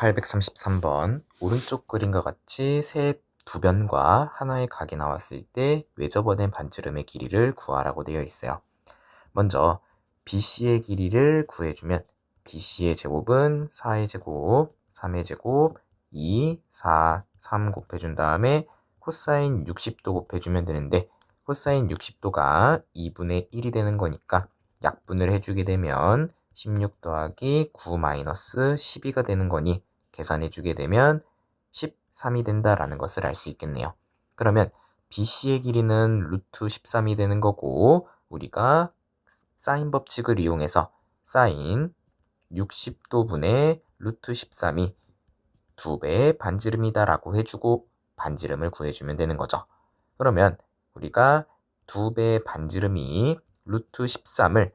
833번 오른쪽 그림과 같이 세 두 변과 하나의 각이 나왔을 때 외접어낸 반지름의 길이를 구하라고 되어 있어요. 먼저 BC의 길이를 구해주면 BC의 제곱은 4의 제곱, 3의 제곱, 2, 4, 3 곱해준 다음에 코사인 60도 곱해주면 되는데 코사인 60도가 2분의 1이 되는 거니까 약분을 해주게 되면 16 더하기 9 마이너스 12가 되는 거니 계산해주게 되면 13이 된다라는 것을 알 수 있겠네요. 그러면 BC의 길이는 루트 13이 되는 거고 우리가 사인 법칙을 이용해서 사인 60도분의 루트 13이 2배의 반지름이다 라고 해주고 반지름을 구해주면 되는 거죠. 그러면 우리가 2배의 반지름이 루트 13을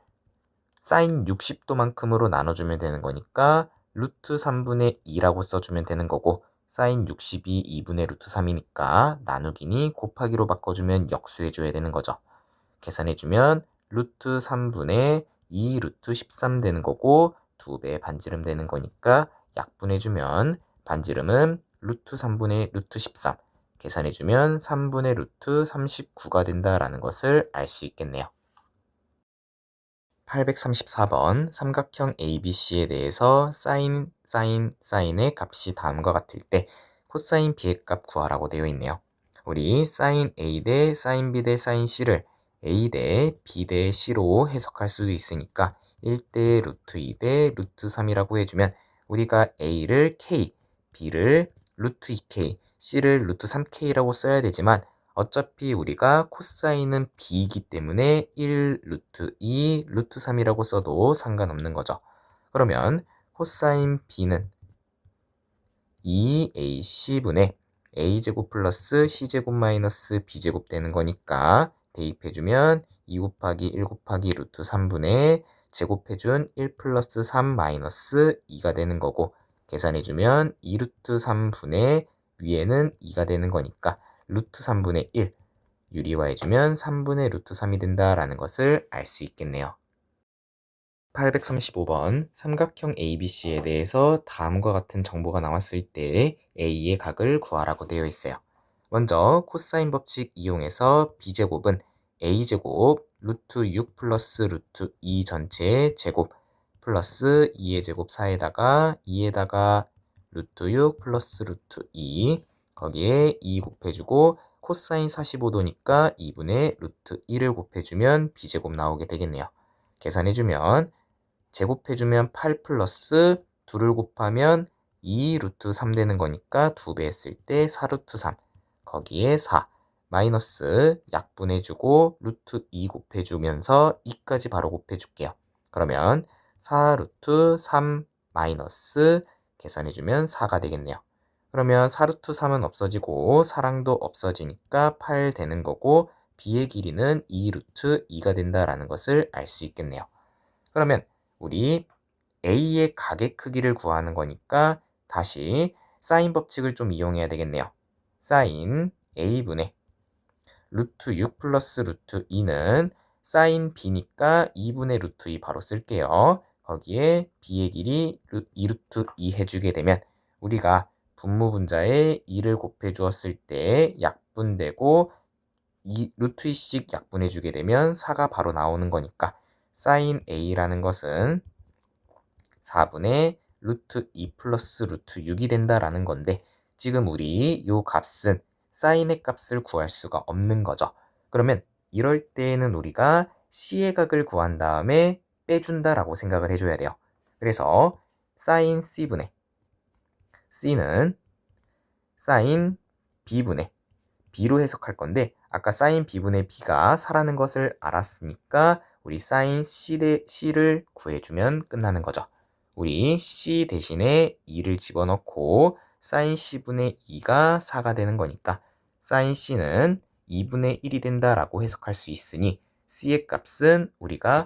사인 60도만큼으로 나눠주면 되는 거니까 루트 3분의 2라고 써주면 되는 거고 사인 60이 2분의 루트 3이니까 나누기니 곱하기로 바꿔주면 역수해줘야 되는 거죠. 계산해주면 루트 3분의 2 루트 13 되는 거고 2배의 반지름 되는 거니까 약분해주면 반지름은 루트 3분의 루트 13 계산해주면 3분의 루트 39가 된다라는 것을 알 수 있겠네요. 834번 삼각형 ABC에 대해서 사인의 값이 다음과 같을 때 코사인 B의 값 구하라고 되어 있네요. 우리 사인 A 대 사인 B 대 사인 C를 A 대 B 대 C로 해석할 수도 있으니까 1대 루트 2 대 루트 3이라고 해주면 우리가 A를 K, B를 루트 2K, C를 루트 3K라고 써야 되지만 어차피 우리가 코사인은 B이기 때문에 1 루트 2 루트 3이라고 써도 상관없는 거죠. 그러면 코사인 B는 2AC분의 A제곱 플러스 C제곱 마이너스 B제곱 되는 거니까 대입해주면 2 곱하기 1 곱하기 루트 3분의 제곱해준 1 플러스 3 마이너스 2가 되는 거고 계산해주면 2 루트 3분의 위에는 2가 되는 거니까 루트 3분의 1 유리화해주면 3분의 루트 3이 된다라는 것을 알 수 있겠네요. 835번 삼각형 ABC에 대해서 다음과 같은 정보가 나왔을 때 A의 각을 구하라고 되어 있어요. 먼저 코사인 법칙 이용해서 B제곱은 A제곱 루트 6 플러스 루트 2 전체의 제곱 플러스 2의 제곱 4에다가 2에다가 루트 6 플러스 루트 2 거기에 2 곱해주고 코사인 45도니까 2분의 루트 1을 곱해주면 B제곱 나오게 되겠네요. 계산해주면 제곱해주면 8 플러스 2를 곱하면 2 루트 3 되는 거니까 2배 했을 때 4 루트 3 거기에 4 마이너스 약분해주고 루트 2 곱해주면서 2까지 바로 곱해줄게요. 그러면 4 루트 3 마이너스 계산해주면 4가 되겠네요. 그러면 4 루트 3은 없어지고 4랑도 없어지니까 8 되는 거고 B의 길이는 2 루트 2가 된다라는 것을 알 수 있겠네요. 그러면 우리 A의 각의 크기를 구하는 거니까 다시 사인 법칙을 좀 이용해야 되겠네요. 사인 A분의 루트 6 플러스 루트 2는 사인 B니까 2분의 루트 2 바로 쓸게요. 거기에 B의 길이 2 루트 2 해주게 되면 우리가 분모분자에 2를 곱해 주었을 때 약분되고 루트 2씩 약분해주게 되면 4가 바로 나오는 거니까 사인 A라는 것은 4분의 루트 2 플러스 루트 6이 된다라는 건데 지금 우리 요 값은 사인의 값을 구할 수가 없는 거죠. 그러면 이럴 때에는 우리가 C의 각을 구한 다음에 빼준다라고 생각을 해줘야 돼요. 그래서 사인 C분의 C는 사인 B분의 B로 해석할 건데 아까 사인 B분의 B가 4라는 것을 알았으니까 우리 사인 C를 구해주면 끝나는 거죠. 우리 C 대신에 2를 집어넣고 사인 C분의 2가 4가 되는 거니까 사인 C는 2분의 1이 된다라고 해석할 수 있으니 C의 값은 우리가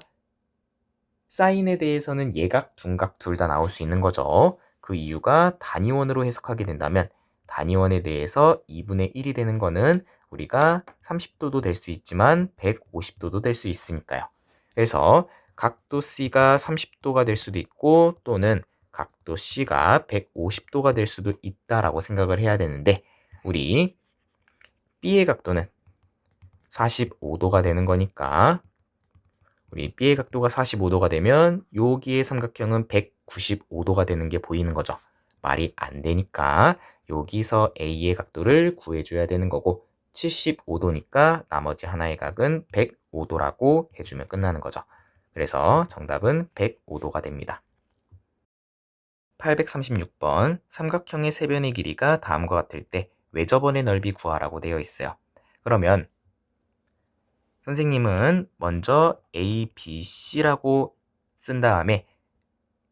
사인에 대해서는 예각, 둔각 둘 다 나올 수 있는 거죠. 그 이유가 단위원으로 해석하게 된다면 단위원에 대해서 2분의 1이 되는 거는 우리가 30도도 될 수 있지만 150도도 될 수 있으니까요. 그래서 각도 C가 30도가 될 수도 있고 또는 각도 C가 150도가 될 수도 있다라고 생각을 해야 되는데 우리 B의 각도는 45도가 되는 거니까 우리 B의 각도가 45도가 되면 여기의 삼각형은 195도가 되는 게 보이는 거죠. 말이 안 되니까 여기서 A의 각도를 구해줘야 되는 거고 75도니까 나머지 하나의 각은 105도라고 해주면 끝나는 거죠. 그래서 정답은 105도가 됩니다. 836번 삼각형의 세변의 길이가 다음과 같을 때 외접원의 넓이 구하라고 되어 있어요. 그러면 선생님은 먼저 A, B, C라고 쓴 다음에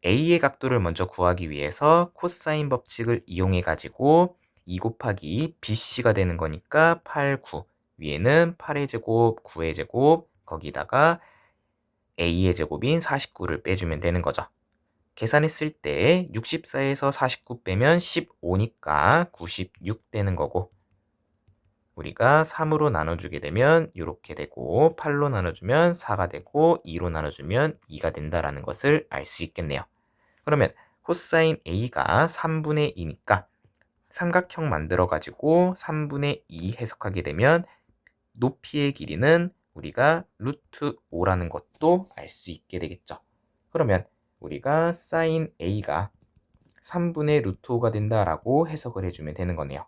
A의 각도를 먼저 구하기 위해서 코사인 법칙을 이용해 가지고 2 곱하기 BC가 되는 거니까 8, 9 위에는 8의 제곱, 9의 제곱 거기다가 A의 제곱인 49를 빼주면 되는 거죠. 계산했을 때 64에서 49 빼면 15니까 96 되는 거고 우리가 3으로 나눠주게 되면 이렇게 되고 8로 나눠주면 4가 되고 2로 나눠주면 2가 된다라는 것을 알 수 있겠네요. 그러면 코사인 A가 3분의 2니까 삼각형 만들어 가지고 3분의 2 해석하게 되면 높이의 길이는 우리가 루트 5라는 것도 알 수 있게 되겠죠. 그러면 우리가 사인 A가 3분의 루트 5가 된다라고 해석을 해주면 되는 거네요.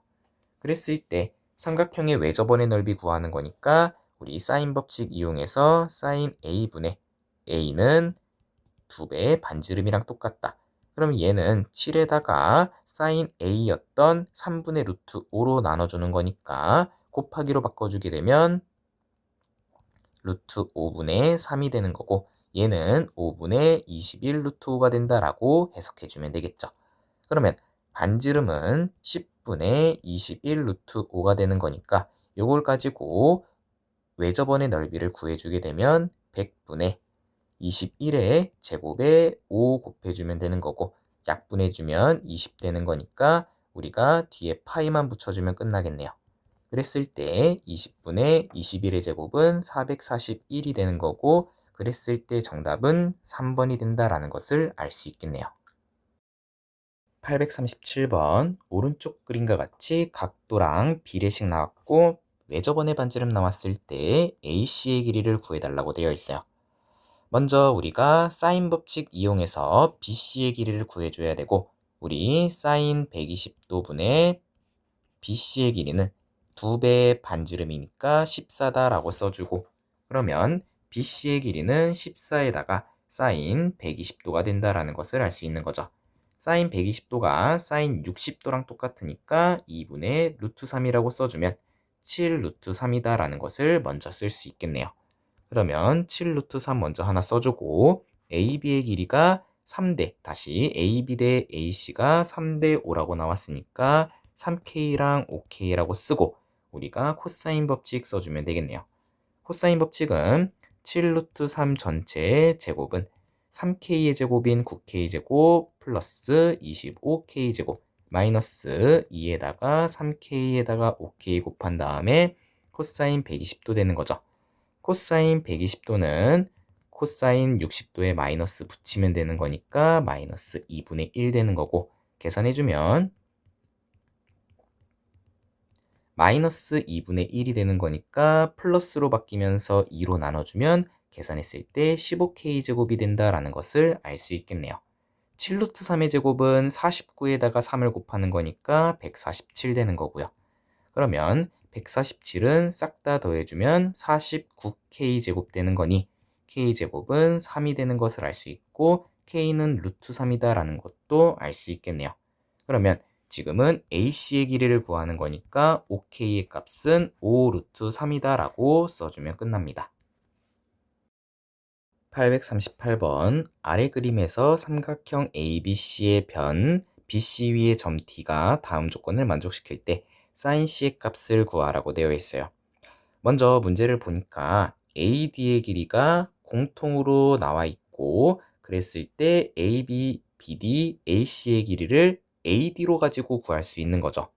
그랬을 때 삼각형의 외접원의 넓이 구하는 거니까 우리 사인 법칙 이용해서 사인 A분의 A는 2배의 반지름이랑 똑같다. 그럼 얘는 7에다가 사인 A였던 3분의 루트 5로 나눠주는 거니까 곱하기로 바꿔주게 되면 루트 5분의 3이 되는 거고 얘는 5분의 21 루트 5가 된다라고 해석해주면 되겠죠. 그러면 반지름은 10분의 21 루트 5가 되는 거니까 이걸 가지고 외접원의 넓이를 구해주게 되면 100분의 21의 제곱에 5 곱해주면 되는 거고 약분해주면 20 되는 거니까 우리가 뒤에 파이만 붙여주면 끝나겠네요. 그랬을 때 20분의 21의 제곱은 441이 되는 거고 그랬을 때 정답은 3번이 된다라는 것을 알 수 있겠네요. 837번 오른쪽 그림과 같이 각도랑 비례식 나왔고 외접원의 반지름 나왔을 때 AC의 길이를 구해달라고 되어 있어요. 먼저 우리가 사인 법칙 이용해서 BC의 길이를 구해줘야 되고 우리 사인 120도 분의 BC의 길이는 2배의 반지름이니까 14다라고 써주고 그러면 BC의 길이는 14에다가 사인 120도가 된다라는 것을 알 수 있는 거죠. 사인 120도가 사인 60도랑 똑같으니까 2분의 루트 3이라고 써주면 7 루트 3이다라는 것을 먼저 쓸 수 있겠네요. 그러면 7 루트 3 먼저 하나 써주고 AB의 길이가 3대 다시 AB 대 AC가 3대 5라고 나왔으니까 3K랑 5K라고 쓰고 우리가 코사인 법칙 써주면 되겠네요. 코사인 법칙은 7 루트 3 전체의 제곱은 3K의 제곱인 9K 제곱 플러스 25K 제곱 마이너스 2에다가 3K에다가 5K 곱한 다음에 코사인 120도 되는 거죠. 코사인 120도는 코사인 60도에 마이너스 붙이면 되는 거니까 마이너스 2분의 1 되는 거고 계산해주면 마이너스 2분의 1이 되는 거니까 플러스로 바뀌면서 2로 나눠주면 계산했을 때 15K 제곱이 된다라는 것을 알 수 있겠네요. 7루트 3의 제곱은 49에다가 3을 곱하는 거니까 147 되는 거고요. 그러면 147은 싹 다 더해주면 49K 제곱 되는 거니 K 제곱은 3이 되는 것을 알 수 있고 K는 루트 3이다 라는 것도 알 수 있겠네요. 그러면 지금은 AC의 길이를 구하는 거니까 5K의 값은 5 루트 3이다 라고 써주면 끝납니다. 838번 아래 그림에서 삼각형 ABC의 변 BC 위의 점 D가 다음 조건을 만족시킬 때 sin C의 값을 구하라고 되어 있어요. 먼저 문제를 보니까 AD의 길이가 공통으로 나와 있고 그랬을 때 AB, BD, AC의 길이를 AD로 가지고 구할 수 있는 거죠.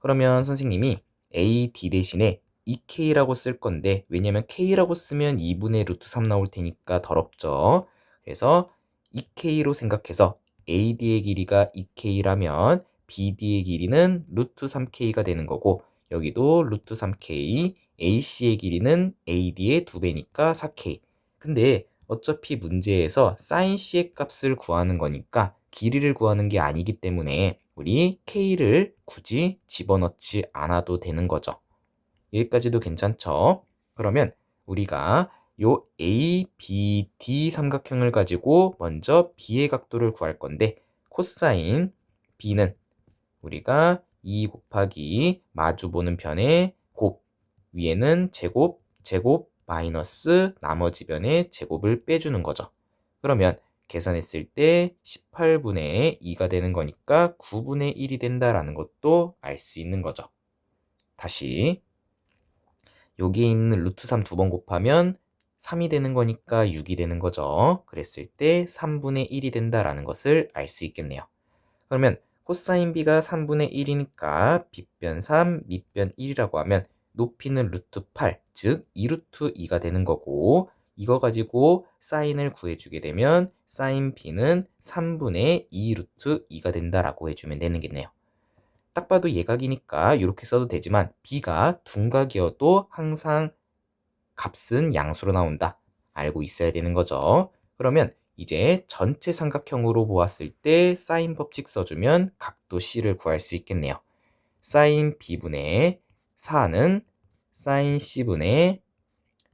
그러면 선생님이 AD 대신에 2K라고 쓸 건데 왜냐면 K라고 쓰면 2분의 루트 3 나올 테니까 더럽죠. 그래서 2K로 생각해서 AD의 길이가 2K라면 BD의 길이는 루트 3K가 되는 거고, 여기도 루트 3K, AC의 길이는 AD의 2배니까 4K. 근데 어차피 문제에서 sin C의 값을 구하는 거니까 길이를 구하는 게 아니기 때문에 우리 K를 굳이 집어넣지 않아도 되는 거죠. 여기까지도 괜찮죠? 그러면 우리가 요 ABD 삼각형을 가지고 먼저 B의 각도를 구할 건데, 코사인 B는 우리가 2 곱하기 마주보는 변의 곱, 위에는 제곱, 제곱, 마이너스 나머지 변의 제곱을 빼주는 거죠. 그러면 계산했을 때 18분의 2가 되는 거니까 9분의 1이 된다라는 것도 알 수 있는 거죠. 다시 여기 있는 루트 3 두 번 곱하면 3이 되는 거니까 6이 되는 거죠. 그랬을 때 3분의 1이 된다라는 것을 알 수 있겠네요. 그러면 코사인 B가 3분의 1이니까 빗변 3, 밑변 1이라고 하면 높이는 루트 8, 즉 2루트 2가 되는 거고, 이거 가지고 사인을 구해주게 되면 사인 B는 3분의 2 루트 2가 된다라고 해주면 되겠네요. 딱 봐도 예각이니까 이렇게 써도 되지만 B가 둔각이어도 항상 값은 양수로 나온다. 알고 있어야 되는 거죠. 그러면 이제 전체 삼각형으로 보았을 때 사인 법칙 써주면 각도 C를 구할 수 있겠네요. 사인 B분의 4는 사인 C분의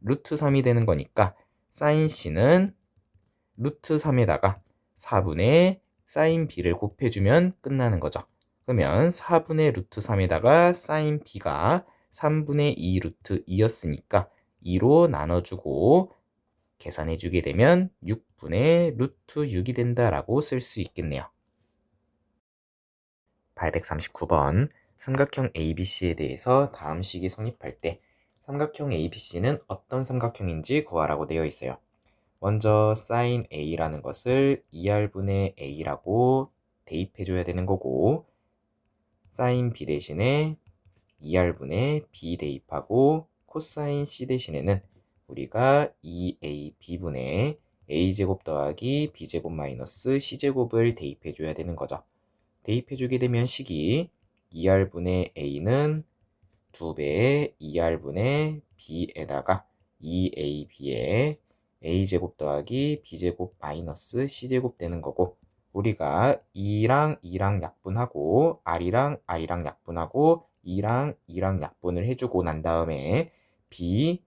루트 3이 되는 거니까 사인 C는 루트 3에다가 4분의 사인 B를 곱해주면 끝나는 거죠. 그러면 4분의 루트 3에다가 사인 B가 3분의 2 루트 2였으니까 2로 나눠주고 계산해주게 되면 6분의 루트 6이 된다라고 쓸 수 있겠네요. 839번 삼각형 ABC에 대해서 다음 식이 성립할 때 삼각형 ABC는 어떤 삼각형인지 구하라고 되어 있어요. 먼저 sin A라는 것을 2R분의 A라고 대입해줘야 되는 거고, sin B 대신에 2R분의 B 대입하고, 코사인 C 대신에는 우리가 2AB분의 A제곱 더하기 B제곱 마이너스 C제곱을 대입해줘야 되는 거죠. 대입해주게 되면 식이 2R분의 A는 2배의 2R분의 B에다가 2AB의 A제곱 더하기 B제곱 마이너스 C제곱 되는 거고, 우리가 2랑 2랑 약분하고 R이랑 R이랑 약분하고 2랑 2랑 약분을 해주고 난 다음에 B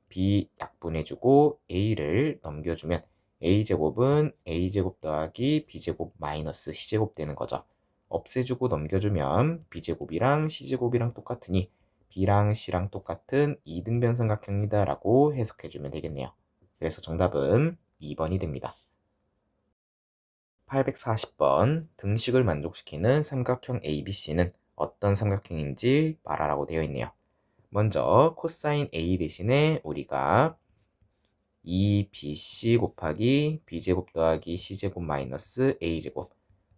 약분해주고 A를 넘겨주면 A제곱은 A제곱 더하기 B제곱 마이너스 C제곱 되는 거죠. 없애주고 넘겨주면 B제곱이랑 C제곱이랑 똑같으니 B랑 C랑 똑같은 이등변 삼각형이다 라고 해석해주면 되겠네요. 그래서 정답은 2번이 됩니다. 840번 등식을 만족시키는 삼각형 ABC는 어떤 삼각형인지 말하라고 되어 있네요. 먼저 코사인 A 대신에 우리가 2BC 곱하기 B제곱 더하기 C제곱 마이너스 A제곱,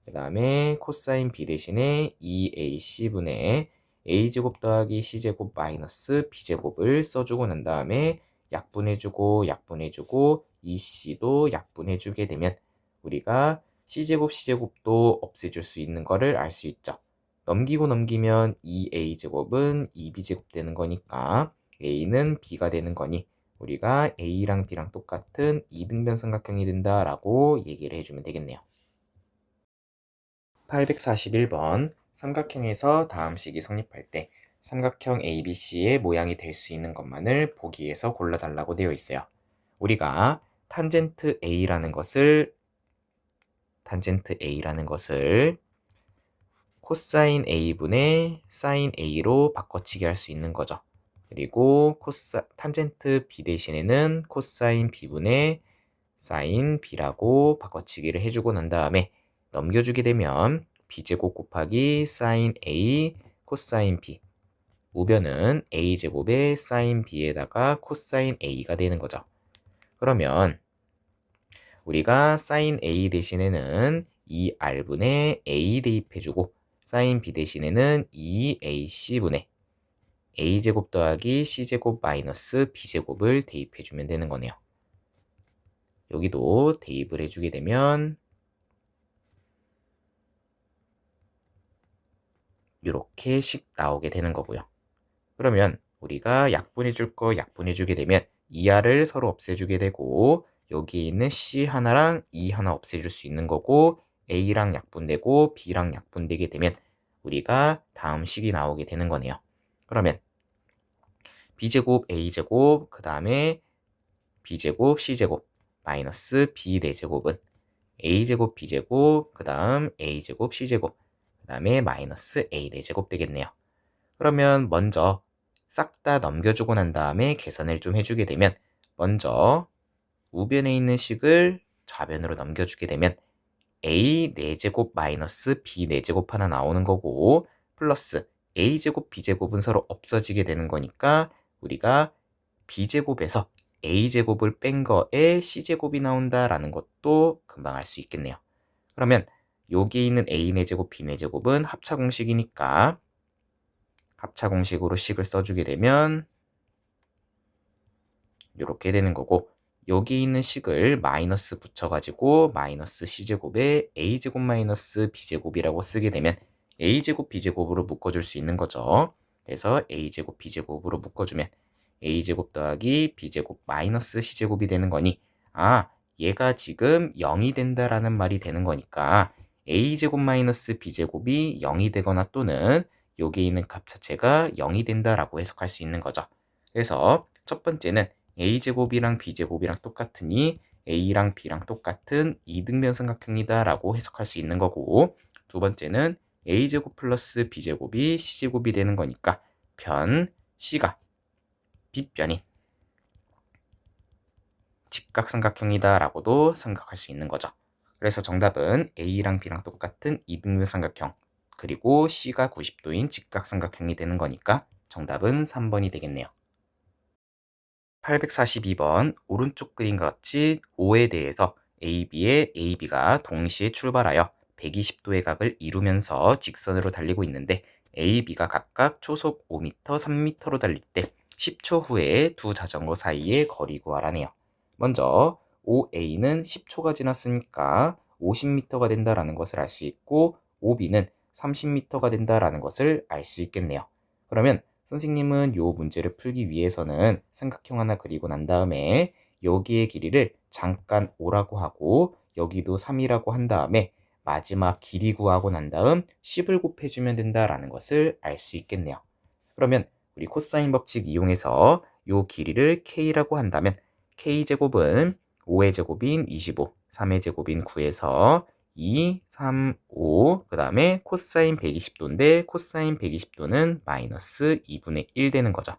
그 다음에 코사인 B 대신에 2AC분의 A제곱 더하기 C제곱 마이너스 B제곱을 써주고 난 다음에 약분해주고 약분해주고 EC도 약분해주게 되면 우리가 C제곱 C제곱도 없애줄 수 있는 거를 알 수 있죠. 넘기고 넘기면 2A제곱은 2B제곱 되는 거니까 A는 B가 되는 거니 우리가 A랑 B랑 똑같은 이등변 삼각형이 된다라고 얘기를 해주면 되겠네요. 841번 삼각형에서 다음 식이 성립할 때 삼각형 ABC의 모양이 될 수 있는 것만을 보기에서 골라달라고 되어 있어요. 우리가 탄젠트 A라는 것을 코사인 A분의 사인 A로 바꿔치기 할 수 있는 거죠. 그리고 탄젠트 B 대신에는 코사인 B분의 사인 B라고 바꿔치기를 해주고 난 다음에 넘겨주게 되면 B제곱 곱하기 사인 A 코사인 B, 우변은 A제곱의 사인 B에다가 코사인 A가 되는 거죠. 그러면 우리가 사인 A 대신에는 2R분의 A 대입해주고 사인 B 대신에는 2AC분의 A제곱 더하기 C제곱 마이너스 B제곱을 대입해주면 되는 거네요. 여기도 대입을 해주게 되면 이렇게 씩 나오게 되는 거고요. 그러면 우리가 약분해 줄 거 약분해 주게 되면 이하를 서로 없애주게 되고 여기 있는 C 하나랑 E 하나 없애줄 수 있는 거고 A랑 약분되고 B랑 약분되게 되면 우리가 다음 식이 나오게 되는 거네요. 그러면 B제곱 A제곱 그 다음에 B제곱 C제곱 마이너스 B 4제곱은 A제곱 B제곱 그 다음 A제곱 C제곱 그 다음에 마이너스 A 4제곱 되겠네요. 그러면 먼저 싹 다 넘겨주고 난 다음에 계산을 좀 해주게 되면 먼저 우변에 있는 식을 좌변으로 넘겨주게 되면 A 4제곱 마이너스 B 4제곱 하나 나오는 거고 플러스 A제곱 B제곱은 서로 없어지게 되는 거니까 우리가 B제곱에서 A제곱을 뺀 거에 C제곱이 나온다라는 것도 금방 알 수 있겠네요. 그러면 여기 있는 A 4제곱 B 4제곱은 합차 공식이니까 합차 공식으로 식을 써주게 되면 이렇게 되는 거고 여기 있는 식을 마이너스 붙여가지고 마이너스 C제곱에 A제곱 마이너스 B제곱이라고 쓰게 되면 A제곱 B제곱으로 묶어줄 수 있는 거죠. 그래서 A제곱 B제곱으로 묶어주면 A제곱 더하기 B제곱 마이너스 C제곱이 되는 거니 얘가 지금 0이 된다라는 말이 되는 거니까 A제곱 마이너스 B제곱이 0이 되거나 또는 여기 있는 값 자체가 0이 된다라고 해석할 수 있는 거죠. 그래서 첫 번째는 A제곱이랑 B제곱이랑 똑같으니 A랑 B랑 똑같은 이등변 삼각형이다 라고 해석할 수 있는 거고 두 번째는 A제곱 플러스 B제곱이 C제곱이 되는 거니까 편 C가 B변인 직각삼각형이다 라고도 생각할 수 있는 거죠. 그래서 정답은 A랑 B랑 똑같은 이등변 삼각형 그리고 C가 90도인 직각삼각형이 되는 거니까 정답은 3번이 되겠네요. 842번 오른쪽 그림과 같이 O에 대해서 AB가 동시에 출발하여 120도의 각을 이루면서 직선으로 달리고 있는데 AB가 각각 초속 5m, 3m로 달릴 때 10초 후에 두 자전거 사이의 거리 구하라네요. 먼저 OA는 10초가 지났으니까 50m가 된다라는 것을 알 수 있고 OB는 30m가 된다라는 것을 알 수 있겠네요. 그러면 선생님은 이 문제를 풀기 위해서는 삼각형 하나 그리고 난 다음에 여기의 길이를 잠깐 5라고 하고 여기도 3이라고 한 다음에 마지막 길이 구하고 난 다음 10을 곱해주면 된다라는 것을 알 수 있겠네요. 그러면 우리 코사인 법칙 이용해서 이 길이를 K라고 한다면 K제곱은 5의 제곱인 25, 3의 제곱인 9에서 2, 3, 5, 그 다음에 코사인 120도인데 코사인 120도는 마이너스 2분의 1 되는 거죠.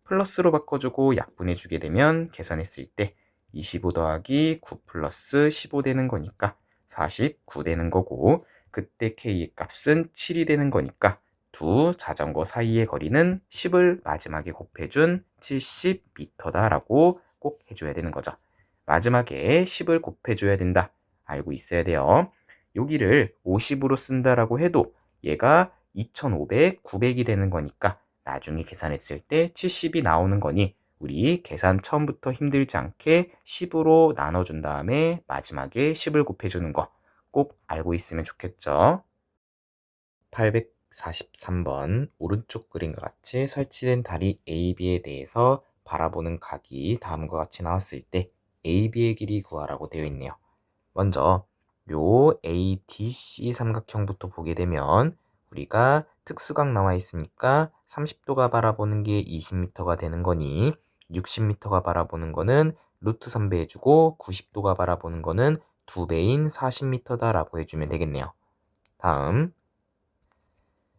플러스로 바꿔주고 약분해주게 되면 계산했을 때 25 더하기 9 플러스 15 되는 거니까 49 되는 거고 그때 K의 값은 7이 되는 거니까 두 자전거 사이의 거리는 10을 마지막에 곱해준 70m다 라고 꼭 해줘야 되는 거죠. 마지막에 10을 곱해줘야 된다. 알고 있어야 돼요. 여기를 50으로 쓴다라고 해도 얘가 2500, 900이 되는 거니까 나중에 계산했을 때 70이 나오는 거니 우리 계산 처음부터 힘들지 않게 10으로 나눠준 다음에 마지막에 10을 곱해주는 거 꼭 알고 있으면 좋겠죠. 843번 오른쪽 그림과 같이 설치된 다리 AB에 대해서 바라보는 각이 다음과 같이 나왔을 때 AB의 길이 구하라고 되어 있네요. 먼저 요 ADC 삼각형부터 보게 되면 우리가 특수각 나와 있으니까 30도가 바라보는 게 20m가 되는 거니 60m가 바라보는 거는 루트 3배 해주고 90도가 바라보는 거는 2배인 40m다 라고 해주면 되겠네요. 다음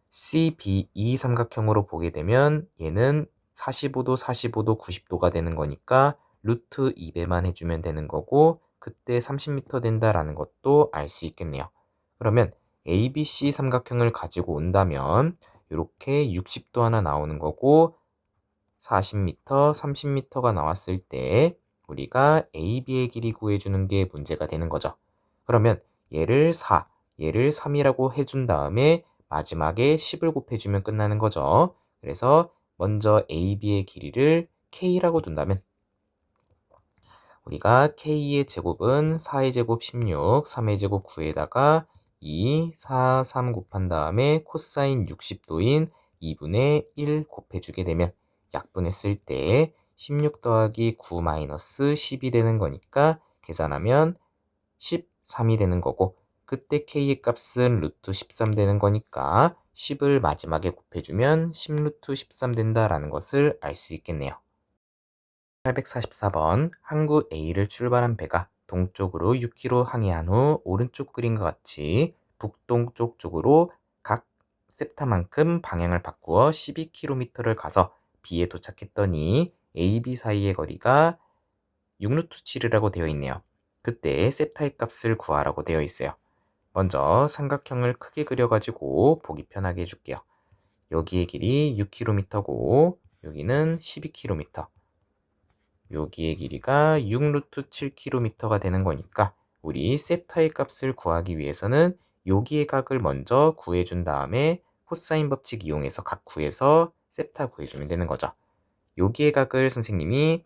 CBE 삼각형으로 보게 되면 얘는 45도, 45도, 90도가 되는 거니까 루트 2배만 해주면 되는 거고 그때 30m 된다라는 것도 알 수 있겠네요. 그러면 ABC 삼각형을 가지고 온다면 이렇게 60도 하나 나오는 거고 40m, 30m가 나왔을 때 우리가 AB의 길이 구해주는 게 문제가 되는 거죠. 그러면 얘를 4, 얘를 3이라고 해준 다음에 마지막에 10을 곱해주면 끝나는 거죠. 그래서 먼저 AB의 길이를 K라고 둔다면 우리가 K의 제곱은 4의 제곱 16, 3의 제곱 9에다가 2, 4, 3 곱한 다음에 코사인 60도인 2분의 1 곱해주게 되면 약분했을 때 16 더하기 9 마이너스 10이 되는 거니까 계산하면 13이 되는 거고, 그때 k의 값은 루트 13 되는 거니까 10을 마지막에 곱해주면 10 루트 13 된다라는 것을 알 수 있겠네요. 844번 항구 A를 출발한 배가 동쪽으로 6km 항해한 후 오른쪽 그림과 같이 북동쪽 쪽으로 각 셉타만큼 방향을 바꾸어 12km를 가서 B에 도착했더니 A, B 사이의 거리가 6루트 7이라고 되어 있네요. 그때 셉타의 값을 구하라고 되어 있어요. 먼저 삼각형을 크게 그려가지고 보기 편하게 해줄게요. 여기의 길이 6km고 여기는 12km, 여기의 길이가 6루트 7km가 되는 거니까 우리 셉타의 값을 구하기 위해서는 여기의 각을 먼저 구해준 다음에 코사인 법칙 이용해서 각 구해서 셉타 구해주면 되는 거죠. 여기의 각을 선생님이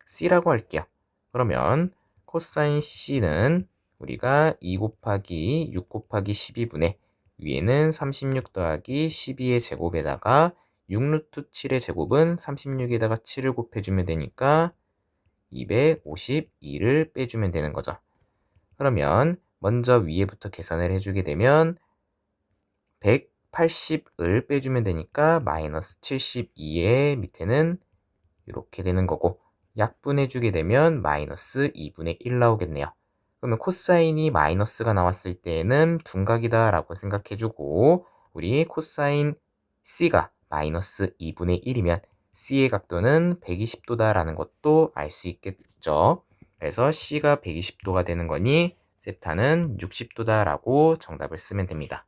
C라고 할게요. 그러면 코사인 C는 우리가 2 곱하기 6 곱하기 12분의 위에는 36 더하기 12의 제곱에다가 6루트 7의 제곱은 36에다가 7을 곱해주면 되니까 252를 빼주면 되는 거죠. 그러면 먼저 위에부터 계산을 해주게 되면 180을 빼주면 되니까 마이너스 72의 밑에는 이렇게 되는 거고, 약분해주게 되면 마이너스 2분의 1 나오겠네요. 그러면 코사인이 마이너스가 나왔을 때는 둔각이다 라고 생각해주고, 우리 코사인 C가 마이너스 2분의 1이면 C의 각도는 120도다 라는 것도 알 수 있겠죠. 그래서 C가 120도가 되는 거니 세타는 60도다 라고 정답을 쓰면 됩니다.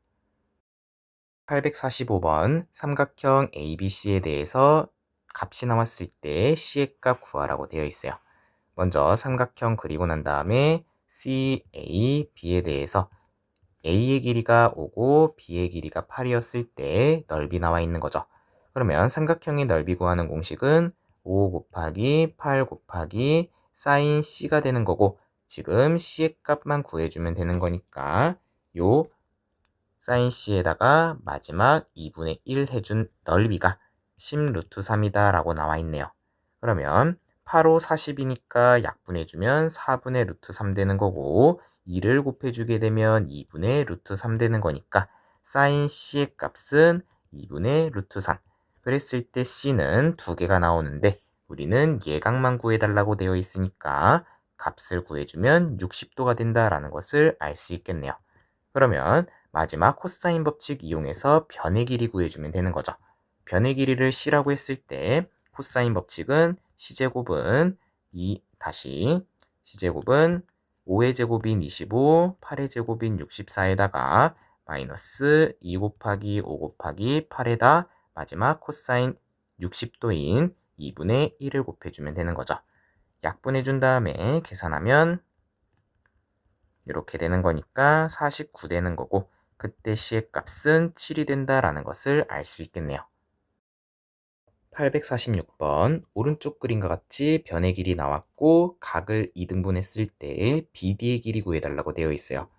845번 삼각형 ABC에 대해서 값이 나왔을 때 C의 값 구하라고 되어 있어요. 먼저 삼각형 그리고 난 다음에 C, A, B에 대해서 A의 길이가 5고 B의 길이가 8이었을 때 넓이 나와 있는 거죠. 그러면 삼각형의 넓이 구하는 공식은 5 곱하기 8 곱하기 사인 C가 되는 거고, 지금 C의 값만 구해주면 되는 거니까 요 사인 C에다가 마지막 2분의 1 해준 넓이가 10 루트 3이다 라고 나와 있네요. 그러면 8, 5, 40이니까 약분해주면 4분의 루트 3 되는 거고, 2를 곱해주게 되면 2분의 루트 3 되는 거니까 사인 C의 값은 2분의 루트 3. 그랬을 때 C는 두 개가 나오는데 우리는 예각만 구해달라고 되어 있으니까 값을 구해주면 60도가 된다라는 것을 알 수 있겠네요. 그러면 마지막 코사인 법칙 이용해서 변의 길이 구해주면 되는 거죠. 변의 길이를 C라고 했을 때 코사인 법칙은 C제곱은 C제곱은 5의 제곱인 25, 8의 제곱인 64에다가 마이너스 2 곱하기 5 곱하기 8에다 마지막 코사인 60도인 2분의 1을 곱해주면 되는 거죠. 약분해준 다음에 계산하면 이렇게 되는 거니까 49 되는 거고, 그때 C의 값은 7이 된다라는 것을 알 수 있겠네요. 846번 오른쪽 그림과 같이 변의 길이 나왔고 각을 2등분했을 때 BD의 길이 구해달라고 되어 있어요.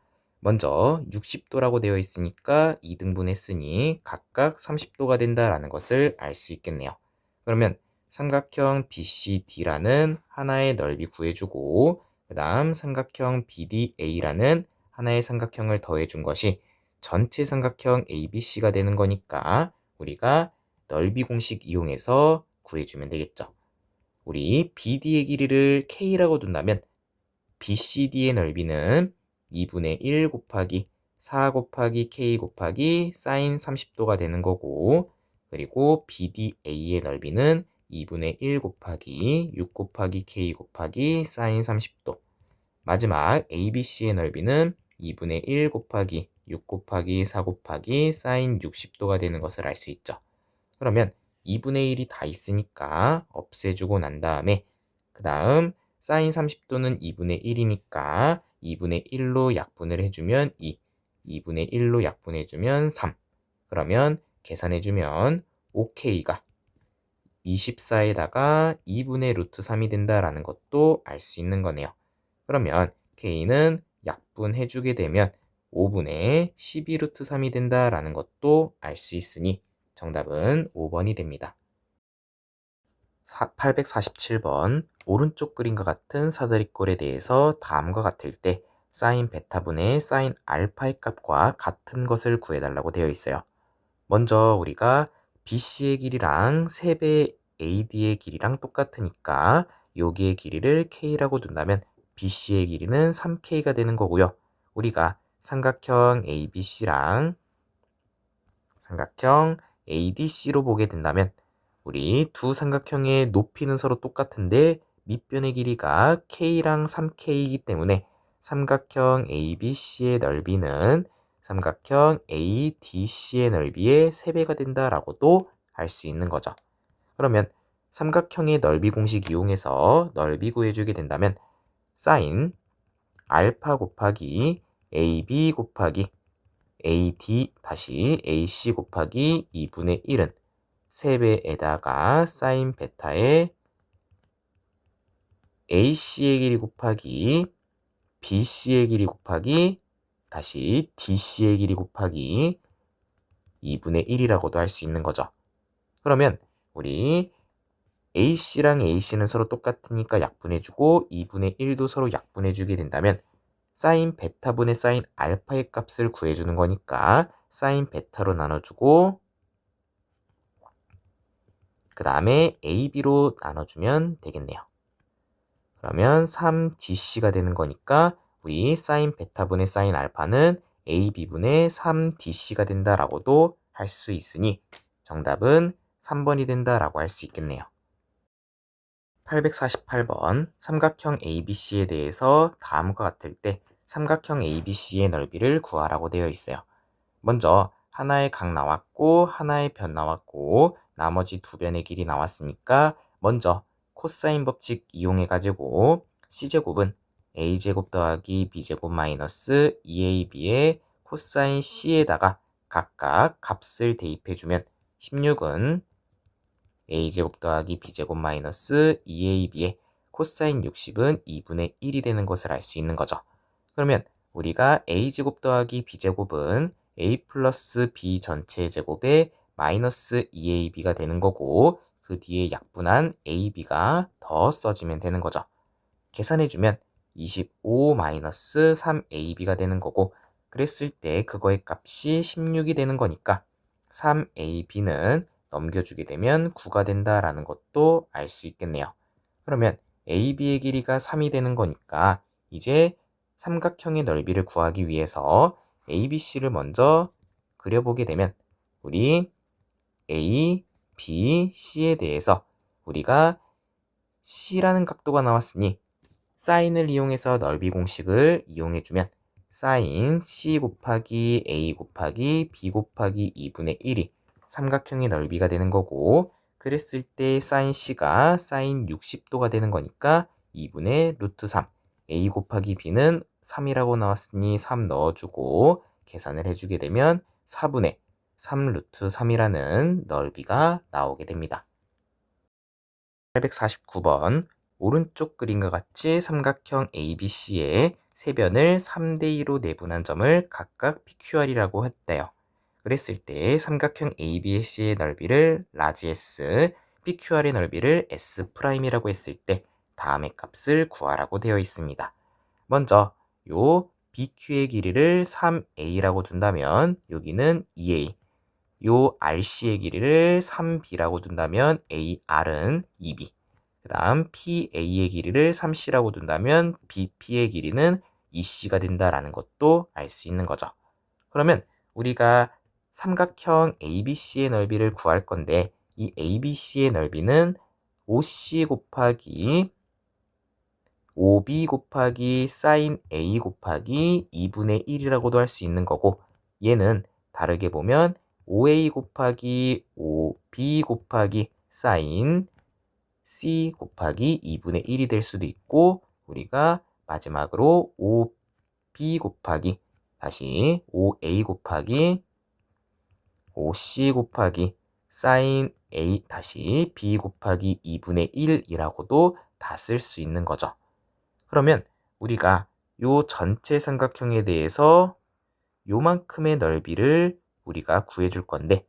먼저 60도라고 되어 있으니까 2등분했으니 각각 30도가 된다라는 것을 알 수 있겠네요. 그러면 삼각형 BCD라는 하나의 넓이 구해주고, 그 다음 삼각형 BDA라는 하나의 삼각형을 더해준 것이 전체 삼각형 ABC가 되는 거니까 우리가 넓이 공식 이용해서 구해주면 되겠죠. 우리 BD의 길이를 K라고 둔다면 BCD의 넓이는 2분의 1 곱하기 4 곱하기 K 곱하기 사인 30도가 되는 거고, 그리고 BDA의 넓이는 2분의 1 곱하기 6 곱하기 K 곱하기 사인 30도, 마지막 ABC의 넓이는 2분의 1 곱하기 6 곱하기 4 곱하기 사인 60도가 되는 것을 알 수 있죠. 그러면 2분의 1이 다 있으니까 없애주고 난 다음에 그 다음 사인 30도는 2분의 1이니까 2분의 1로 약분을 해주면 2, 2분의 1로 약분해주면 3. 그러면 계산해주면 5K가 24에다가 2분의 루트 3이 된다라는 것도 알 수 있는 거네요. 그러면 K는 약분해주게 되면 5분의 12 루트 3이 된다라는 것도 알 수 있으니 정답은 5번이 됩니다. 847번 오른쪽 그림과 같은 사다리꼴에 대해서 다음과 같을 때 사인 베타분의 사인 알파의 값과 같은 것을 구해달라고 되어 있어요. 먼저 우리가 BC의 길이랑 3배 AD의 길이랑 똑같으니까 여기의 길이를 K라고 둔다면 BC의 길이는 3K가 되는 거고요. 우리가 삼각형 ABC랑 삼각형 ADC로 보게 된다면 우리 두 삼각형의 높이는 서로 똑같은데 밑변의 길이가 K랑 3K이기 때문에 삼각형 ABC의 넓이는 삼각형 ADC의 넓이의 3배가 된다라고도 할 수 있는 거죠. 그러면 삼각형의 넓이 공식 이용해서 넓이 구해주게 된다면 사인 알파 곱하기 AB 곱하기 AD 다시 AC 곱하기 2분의 1은 3배에다가 사인 베타의 AC의 길이 곱하기 BC의 길이 곱하기 다시 DC의 길이 곱하기 2분의 1이라고도 할 수 있는 거죠. 그러면 우리 AC랑 AC는 서로 똑같으니까 약분해주고 2분의 1도 서로 약분해주게 된다면 사인 베타분의 사인 알파의 값을 구해주는 거니까 사인 베타로 나눠주고 그 다음에 AB로 나눠주면 되겠네요. 그러면 3DC가 되는 거니까 우리 사인 베타분의 사인 알파는 AB분의 3DC가 된다라고도 할 수 있으니 정답은 3번이 된다라고 할 수 있겠네요. 848번 삼각형 ABC에 대해서 다음과 같을 때 삼각형 ABC의 넓이를 구하라고 되어 있어요. 먼저 하나의 각 나왔고 하나의 변 나왔고 나머지 두 변의 길이 나왔으니까 먼저 코사인 법칙 이용해 가지고 C제곱은 A제곱 더하기 B제곱 마이너스 2AB의 코사인 C에다가 각각 값을 대입해주면 16은 A제곱 더하기 B제곱 마이너스 2AB의 코사인 60은 2분의 1이 되는 것을 알 수 있는 거죠. 그러면 우리가 A제곱 더하기 B제곱은 A 플러스 B 전체의 제곱에 마이너스 2AB가 되는 거고 그 뒤에 약분한 AB가 더 써지면 되는 거죠. 계산해주면 25 마이너스 3AB가 되는 거고 그랬을 때 그거의 값이 16이 되는 거니까 3AB는 넘겨주게 되면 9가 된다라는 것도 알 수 있겠네요. 그러면 AB의 길이가 3이 되는 거니까 이제 삼각형의 넓이를 구하기 위해서 ABC를 먼저 그려보게 되면 우리 A, B, C에 대해서 우리가 C라는 각도가 나왔으니 사인을 이용해서 넓이 공식을 이용해주면 사인 C 곱하기 A 곱하기 B 곱하기 2분의 1이 삼각형의 넓이가 되는 거고 그랬을 때 사인 C가 사인 60도가 되는 거니까 2분의 루트 3 A 곱하기 B는 3이라고 나왔으니 3 넣어주고 계산을 해주게 되면 4분의 3 루트 3이라는 넓이가 나오게 됩니다. 849번 오른쪽 그림과 같이 삼각형 ABC의 세변을 3대2로 내분한 점을 각각 PQR이라고 했대요. 그랬을 때 삼각형 ABC의 넓이를 라지 S, PQR의 넓이를 S'이라고 했을 때 다음의 값을 구하라고 되어 있습니다. 먼저 요 BQ의 길이를 3A라고 둔다면 여기는 2A, 요 RC의 길이를 3B라고 둔다면 AR은 2B, 그 다음 PA의 길이를 3C라고 둔다면 BP의 길이는 2C가 된다라는 것도 알 수 있는 거죠. 그러면 우리가 삼각형 ABC의 넓이를 구할 건데 이 ABC의 넓이는 OC 곱하기 OB 곱하기 사인 A 곱하기 2분의 1이라고도 할 수 있는 거고 얘는 다르게 보면 OA 곱하기 OB 곱하기 사인 C 곱하기 2분의 1이 될 수도 있고 우리가 마지막으로 OB 곱하기 다시 OA 곱하기 OC 곱하기 사인 A 다시 B 곱하기 2분의 1이라고도 다 쓸 수 있는 거죠. 그러면 우리가 요 전체 삼각형에 대해서 요만큼의 넓이를 우리가 구해줄 건데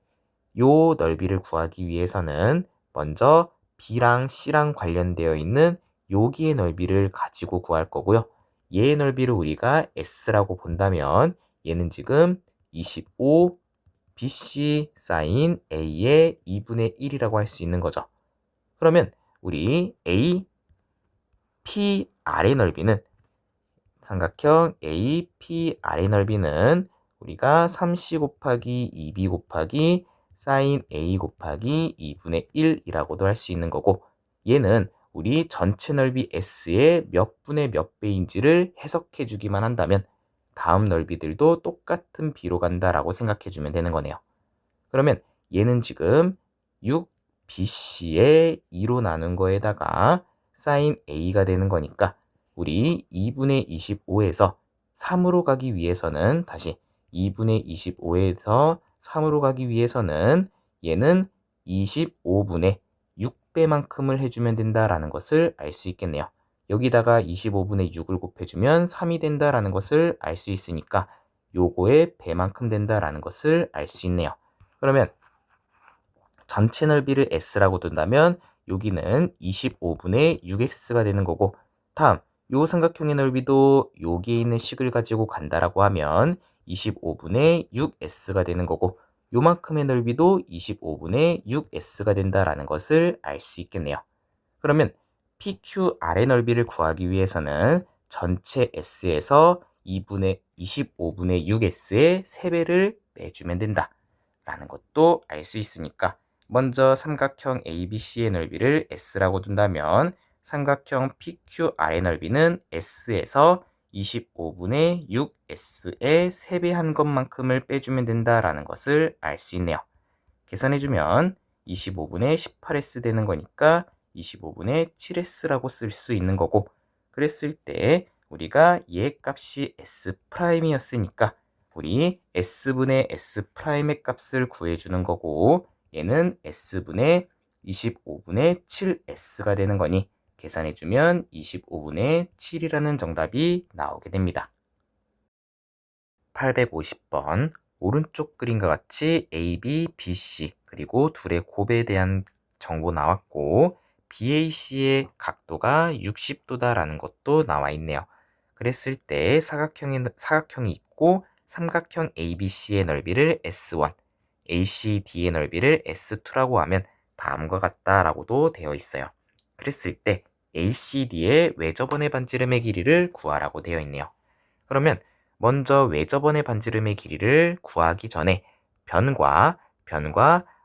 요 넓이를 구하기 위해서는 먼저 B랑 C랑 관련되어 있는 여기의 넓이를 가지고 구할 거고요. 얘의 넓이를 우리가 S라고 본다면 얘는 지금 25 BC 사인 A의 2분의 1이라고 할 수 있는 거죠. 그러면 우리 A, P, R의 넓이는 삼각형 A, P, R의 넓이는 우리가 3C 곱하기 2B 곱하기 사인 A 곱하기 2분의 1이라고도 할 수 있는 거고 얘는 우리 전체 넓이 S의 몇 분의 몇 배인지를 해석해 주기만 한다면 다음 넓이들도 똑같은 B로 간다라고 생각해 주면 되는 거네요. 그러면 얘는 지금 6BC의 2로 나눈 거에다가 사인 A가 되는 거니까 우리 2분의 25에서 3으로 가기 위해서는 다시 2분의 25에서 3으로 가기 위해서는 얘는 25분의 6배만큼을 해주면 된다라는 것을 알 수 있겠네요. 여기다가 25분의 6을 곱해주면 3이 된다라는 것을 알 수 있으니까 요거의 배만큼 된다라는 것을 알 수 있네요. 그러면 전체 넓이를 S라고 둔다면 여기는 25분의 6X가 되는 거고 다음 요 삼각형의 넓이도 여기에 있는 식을 가지고 간다라고 하면 25분의 6S가 되는 거고 요만큼의 넓이도 25분의 6S가 된다라는 것을 알 수 있겠네요. 그러면 PQR의 넓이를 구하기 위해서는 전체 S에서 25분의 6S의 3배를 빼주면 된다 라는 것도 알 수 있으니까 먼저 삼각형 ABC의 넓이를 S라고 둔다면 삼각형 PQR의 넓이는 S에서 25분의 6S의 3배 한 것만큼을 빼주면 된다라는 것을 알 수 있네요. 계산해주면 25분의 18S 되는 거니까 25분의 7S라고 쓸 수 있는 거고 그랬을 때 우리가 얘 값이 S'이었으니까 우리 S분의 S'의 값을 구해주는 거고 얘는 S분의 25분의 7S가 되는 거니 계산해주면 25분의 7이라는 정답이 나오게 됩니다. 850번 오른쪽 그림과 같이 A, B, B, C 그리고 둘의 곱에 대한 정보 나왔고 BAC의 각도가 60도다라는 것도 나와 있네요. 그랬을 때 사각형이 있고 삼각형 ABC의 넓이를 S1, ACD의 넓이를 S2라고 하면 다음과 같다라고도 되어 있어요. 그랬을 때 ACD의 외접원의 반지름의 길이를 구하라고 되어 있네요. 그러면 먼저 외접원의 반지름의 길이를 구하기 전에 변과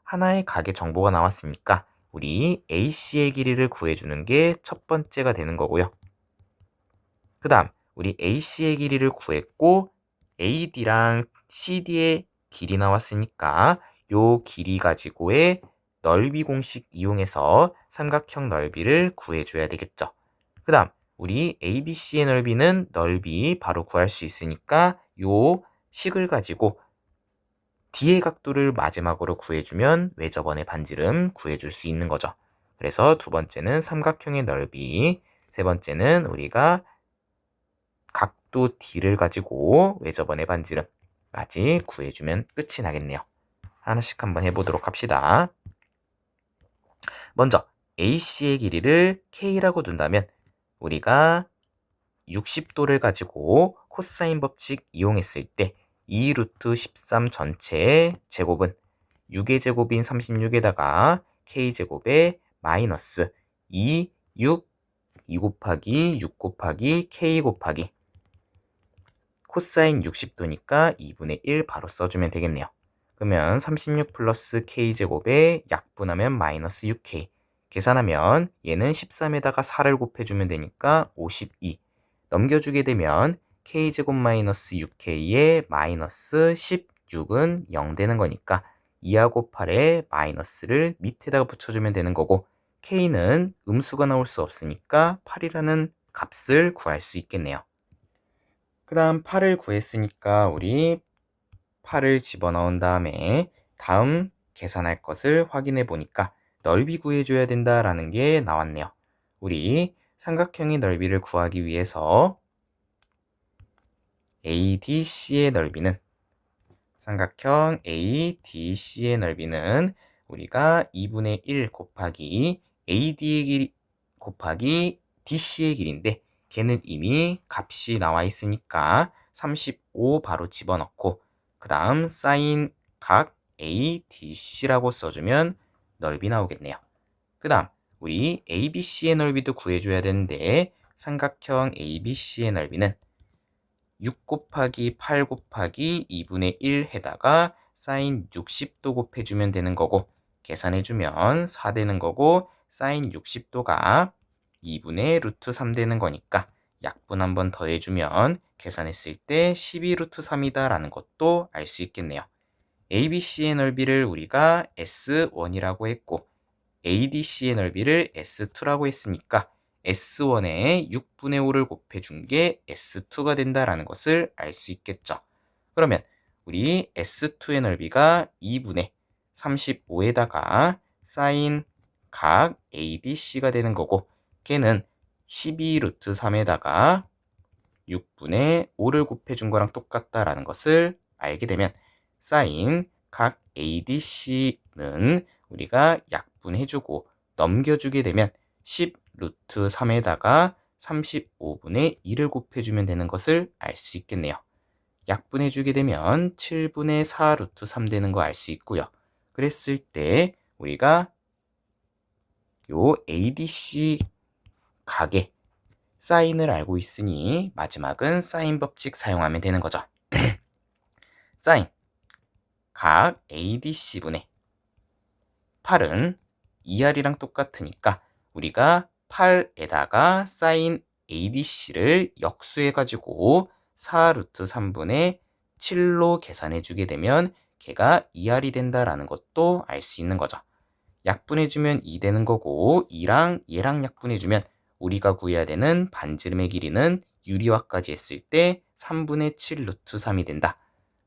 하나의 각의 정보가 나왔으니까 우리 AC의 길이를 구해주는 게 첫 번째가 되는 거고요. 그 다음 우리 AC의 길이를 구했고 AD랑 CD의 길이 나왔으니까 요 길이 가지고의 넓이 공식 이용해서 삼각형 넓이를 구해줘야 되겠죠. 그 다음 우리 ABC의 넓이는 넓이 바로 구할 수 있으니까 요 식을 가지고 D의 각도를 마지막으로 구해주면 외접원의 반지름 구해줄 수 있는 거죠. 그래서 두 번째는 삼각형의 넓이, 세 번째는 우리가 각도 D를 가지고 외접원의 반지름까지 구해주면 끝이 나겠네요. 하나씩 한번 해보도록 합시다. 먼저 AC의 길이를 K라고 둔다면 우리가 60도를 가지고 코사인 법칙 이용했을 때 2 루트 13 전체의 제곱은 6의 제곱인 36에다가 K제곱에 마이너스 2, 6, 2 곱하기 6 곱하기 K 곱하기 코사인 60도니까 2분의 1 바로 써주면 되겠네요. 그러면 36 플러스 K제곱에 약분하면 마이너스 6K 계산하면 얘는 13에다가 4를 곱해주면 되니까 52 넘겨주게 되면 K제곱 마이너스 6K에 마이너스 16은 0 되는 거니까 2하고 8에 마이너스를 밑에다가 붙여주면 되는 거고 K는 음수가 나올 수 없으니까 8이라는 값을 구할 수 있겠네요. 그 다음 8을 구했으니까 우리 8을 집어넣은 다음에 다음 계산할 것을 확인해 보니까 넓이 구해줘야 된다라는 게 나왔네요. 우리 삼각형의 넓이를 구하기 위해서 ADC의 넓이는 삼각형 ADC의 넓이는 우리가 2분의 1 곱하기 AD의 길이 곱하기 DC의 길인데 걔는 이미 값이 나와 있으니까 35 바로 집어넣고 그 다음 사인 각 ADC라고 써주면 넓이 나오겠네요. 그 다음 우리 ABC의 넓이도 구해줘야 되는데 삼각형 ABC의 넓이는 6 곱하기 8 곱하기 2분의 1 해다가 사인 60도 곱해주면 되는 거고 계산해주면 4 되는 거고 사인 60도가 2분의 루트 3 되는 거니까 약분 한번 더해주면 계산했을 때 12 루트 3이다 라는 것도 알 수 있겠네요. ABC의 넓이를 우리가 S1이라고 했고 ADC의 넓이를 S2라고 했으니까 S1에 6분의 5를 곱해준 게 S2가 된다라는 것을 알 수 있겠죠. 그러면 우리 S2의 넓이가 2분의 35에다가 사인 각 ADC가 되는 거고 걔는 12 루트 3에다가 6분의 5를 곱해준 거랑 똑같다라는 것을 알게 되면 사인 각 ADC는 우리가 약분해주고 넘겨주게 되면 10 루트 3에다가 35분의 2를 곱해주면 되는 것을 알 수 있겠네요. 약분해주게 되면 7분의 4 루트 3 되는 거 알 수 있고요. 그랬을 때 우리가 요 ADC 각의 사인을 알고 있으니 마지막은 사인 법칙 사용하면 되는 거죠. 사인 각 ADC분의 8은 2R이랑 똑같으니까 우리가 8에다가 사인 ADC를 역수해가지고 4 루트 3분의 7로 계산해주게 되면 걔가 2R이 된다라는 것도 알 수 있는 거죠. 약분해주면 2 되는 거고 2랑 얘랑 약분해주면 우리가 구해야 되는 반지름의 길이는 유리화까지 했을 때 3분의 7 루트 3이 된다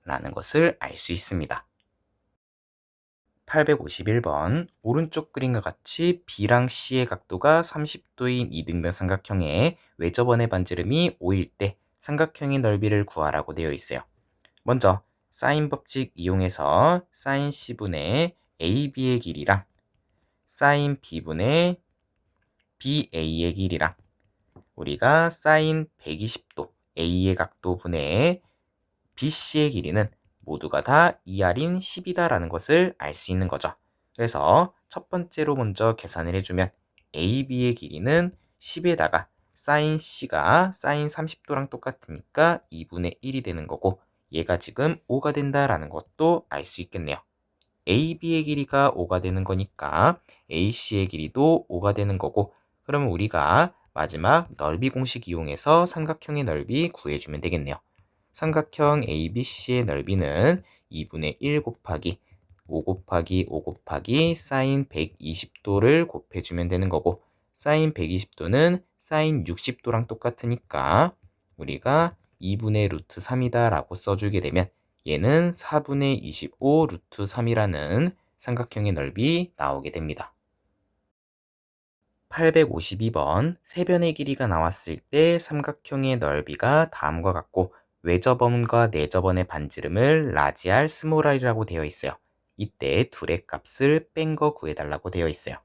라는 것을 알 수 있습니다. 851번 오른쪽 그림과 같이 B랑 C의 각도가 30도인 이등변 삼각형의 외접원의 반지름이 5일 때 삼각형의 넓이를 구하라고 되어 있어요. 먼저 사인 법칙 이용해서 사인 C분의 AB의 길이랑 사인 B분의 BA의 길이랑 우리가 사인 120도 A의 각도 분의 BC의 길이는 모두가 다 2R인 10이다 라는 것을 알 수 있는 거죠. 그래서 첫 번째로 먼저 계산을 해주면 AB의 길이는 10에다가 사인 C가 사인 30도랑 똑같으니까 2분의 1이 되는 거고 얘가 지금 5가 된다라는 것도 알 수 있겠네요. AB의 길이가 5가 되는 거니까 AC의 길이도 5가 되는 거고 그러면 우리가 마지막 넓이 공식 이용해서 삼각형의 넓이 구해주면 되겠네요. 삼각형 ABC의 넓이는 2분의 1 곱하기 5 곱하기 5 곱하기 사인 120도를 곱해주면 되는 거고 사인 120도는 사인 60도랑 똑같으니까 우리가 2분의 루트 3이다 라고 써주게 되면 얘는 4분의 25 루트 3이라는 삼각형의 넓이 나오게 됩니다. 852번 세변의 길이가 나왔을 때 삼각형의 넓이가 다음과 같고 외접원과 내접원의 반지름을 라지 R, 스몰 r이라고 되어 있어요. 이때 둘의 값을 뺀 거 구해달라고 되어 있어요.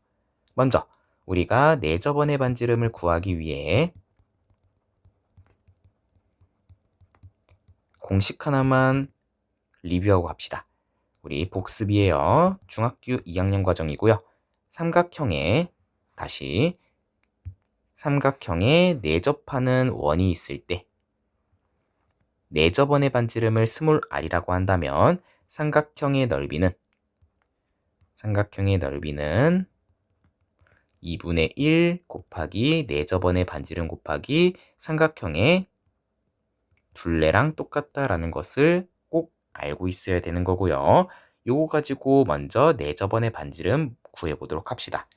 먼저 우리가 내접원의 반지름을 구하기 위해 공식 하나만 리뷰하고 갑시다. 우리 복습이에요. 중학교 2학년 과정이고요. 삼각형에 내접하는 원이 있을 때 내접원의 반지름을 스몰 r이라고 한다면 삼각형의 넓이는 2분의 1 곱하기 내접원의 반지름 곱하기 삼각형의 둘레랑 똑같다라는 것을 꼭 알고 있어야 되는 거고요. 요거 가지고 먼저 내접원의 반지름 구해보도록 합시다.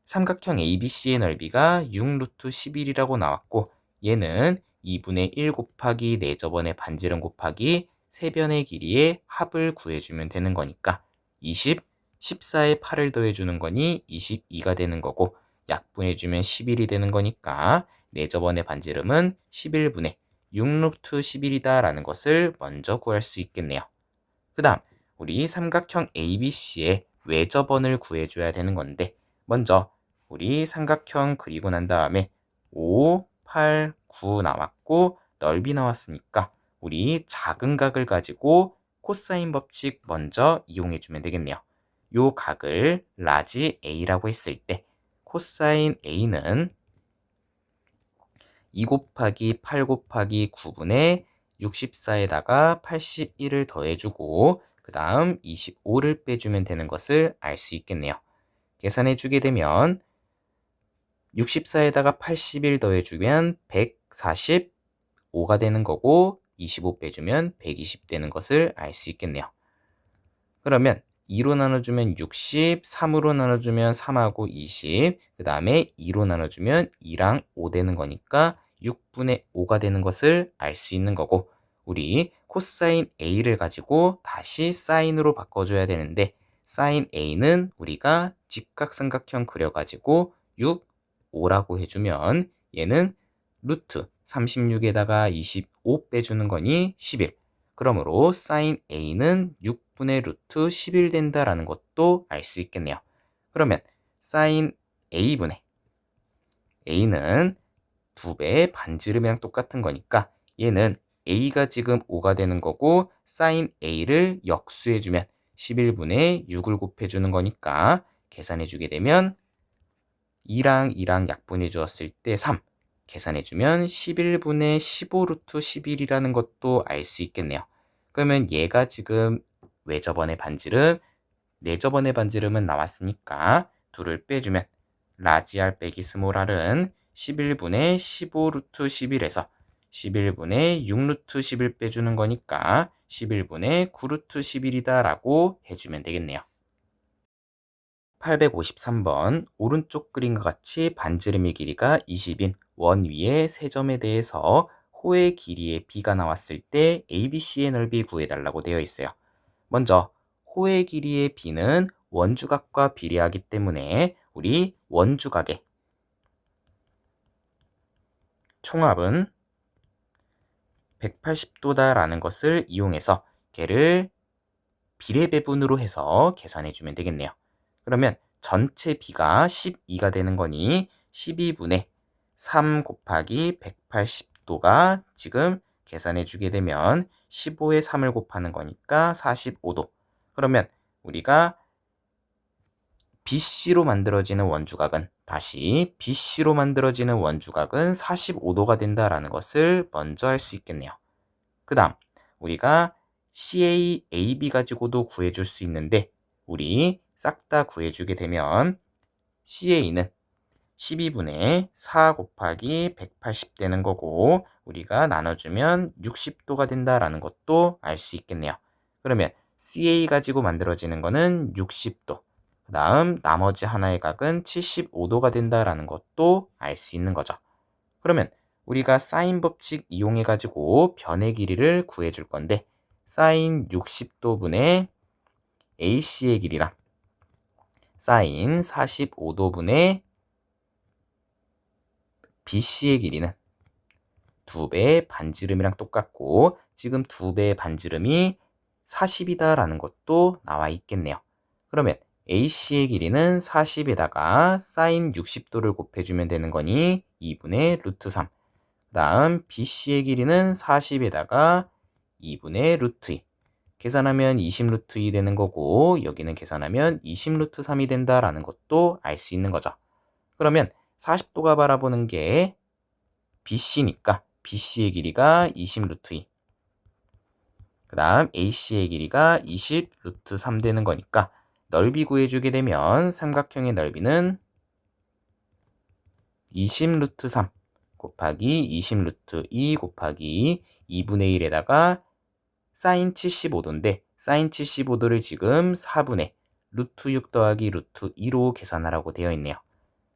삼각형 ABC의 넓이가 6 루트 11이라고 나왔고 얘는 2분의 1 곱하기 내접원의 반지름 곱하기 세변의 길이의 합을 구해주면 되는 거니까 20, 14에 8을 더해주는 거니 22가 되는 거고 약분해주면 11이 되는 거니까 내접원의 반지름은 11분의 6 루트 11이다 라는 것을 먼저 구할 수 있겠네요. 그 다음 우리 삼각형 ABC의 외접원을 구해줘야 되는 건데 먼저 우리 삼각형 그리고 난 다음에 5, 8, 9 나왔고 넓이 나왔으니까 우리 작은 각을 가지고 코사인 법칙 먼저 이용해주면 되겠네요. 요 각을 라지 A라고 했을 때 코사인 A는 2 곱하기 8 곱하기 9분의 64에다가 81을 더해주고 그 다음 25를 빼주면 되는 것을 알 수 있겠네요. 계산해주게 되면 64에다가 81 더해주면 145가 되는 거고 25 빼주면 120 되는 것을 알 수 있겠네요. 그러면 2로 나눠주면 60, 3으로 나눠주면 3하고 20, 그 다음에 2로 나눠주면 2랑 5 되는 거니까 6분의 5가 되는 것을 알 수 있는 거고 우리 코사인 A를 가지고 다시 사인으로 바꿔줘야 되는데 사인 A는 우리가 직각삼각형 그려가지고 6, 5라고 해주면 얘는 루트 36에다가 25 빼주는 거니 11. 그러므로 사인 A는 6분의 루트 11 된다라는 것도 알 수 있겠네요. 그러면 사인 A분의 A는 2배의 반지름이랑 똑같은 거니까 얘는 A가 지금 5가 되는 거고 사인 A를 역수해주면 11분의 6을 곱해주는 거니까 계산해주게 되면 2랑 2랑 약분해 주었을 때 3 계산해주면 11분의 15 루트 11이라는 것도 알 수 있겠네요. 그러면 얘가 지금 외접원의 반지름, 내접원의 반지름은 나왔으니까 둘을 빼주면 라지 R 빼기 스몰 R은 11분의 15 루트 11에서 11분의 6 루트 11 빼주는 거니까 11분의 9 루트 11이다 라고 해주면 되겠네요. 853번 오른쪽 그림과 같이 반지름의 길이가 20인 원 위의 세 점에 대해서 호의 길이의 b가 나왔을 때 ABC의 넓이 구해달라고 되어 있어요. 먼저 호의 길이의 b는 원주각과 비례하기 때문에 우리 원주각의 총합은 180도다 라는 것을 이용해서 걔를 비례배분으로 해서 계산해 주면 되겠네요. 그러면 전체 b가 12가 되는 거니 12분의 3 곱하기 180도가 지금 계산해 주게 되면 15에 3을 곱하는 거니까 45도. 그러면 우리가 BC로 만들어지는 원주각은 다시 BC로 만들어지는 원주각은 45도가 된다라는 것을 먼저 알 수 있겠네요. 그 다음 우리가 CA, AB 가지고도 구해줄 수 있는데 우리 싹 다 구해주게 되면 CA는 12분의 4 곱하기 180 되는 거고 우리가 나눠주면 60도가 된다라는 것도 알 수 있겠네요. 그러면 CA 가지고 만들어지는 거는 60도. 그 다음 나머지 하나의 각은 75도가 된다라는 것도 알 수 있는 거죠. 그러면 우리가 사인 법칙 이용해 가지고 변의 길이를 구해 줄 건데 사인 60도분의 AC의 길이랑 사인 45도분의 BC의 길이는 2배의 반지름이랑 똑같고 지금 2배의 반지름이 40이다 라는 것도 나와 있겠네요. 그러면 AC의 길이는 40에다가 사인 60도를 곱해주면 되는 거니 2분의 루트 3. 그 다음 BC의 길이는 40에다가 2분의 루트 2. 계산하면 20 루트 2 되는 거고 여기는 계산하면 20 루트 3이 된다라는 것도 알 수 있는 거죠. 그러면 40도가 바라보는 게 BC니까 BC의 길이가 20 루트 2. 그 다음 AC의 길이가 20 루트 3 되는 거니까 넓이 구해주게 되면 삼각형의 넓이는 20 루트 3 곱하기 20 루트 2 곱하기 2분의 1에다가 사인 75도인데 사인 75도를 지금 4분의 루트 6 더하기 루트 2로 계산하라고 되어 있네요.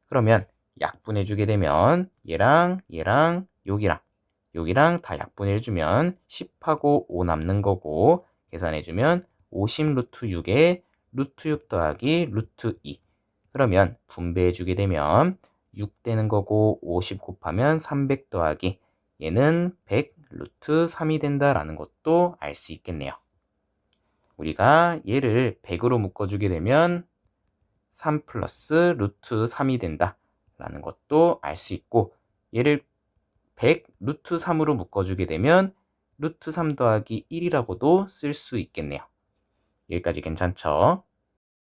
그러면 약분해주게 되면 얘랑 얘랑 여기랑 다 약분해주면 10하고 5 남는 거고 계산해주면 50 루트 6에 루트 6 더하기 루트 2. 그러면 분배해주게 되면 6 되는 거고 50 곱하면 300 더하기 얘는 100 루트 3이 된다라는 것도 알 수 있겠네요. 우리가 얘를 100으로 묶어주게 되면 3 플러스 루트 3이 된다 라는 것도 알 수 있고, 얘를 100 루트 3으로 묶어주게 되면 루트 3 더하기 1이라고도 쓸 수 있겠네요. 여기까지 괜찮죠?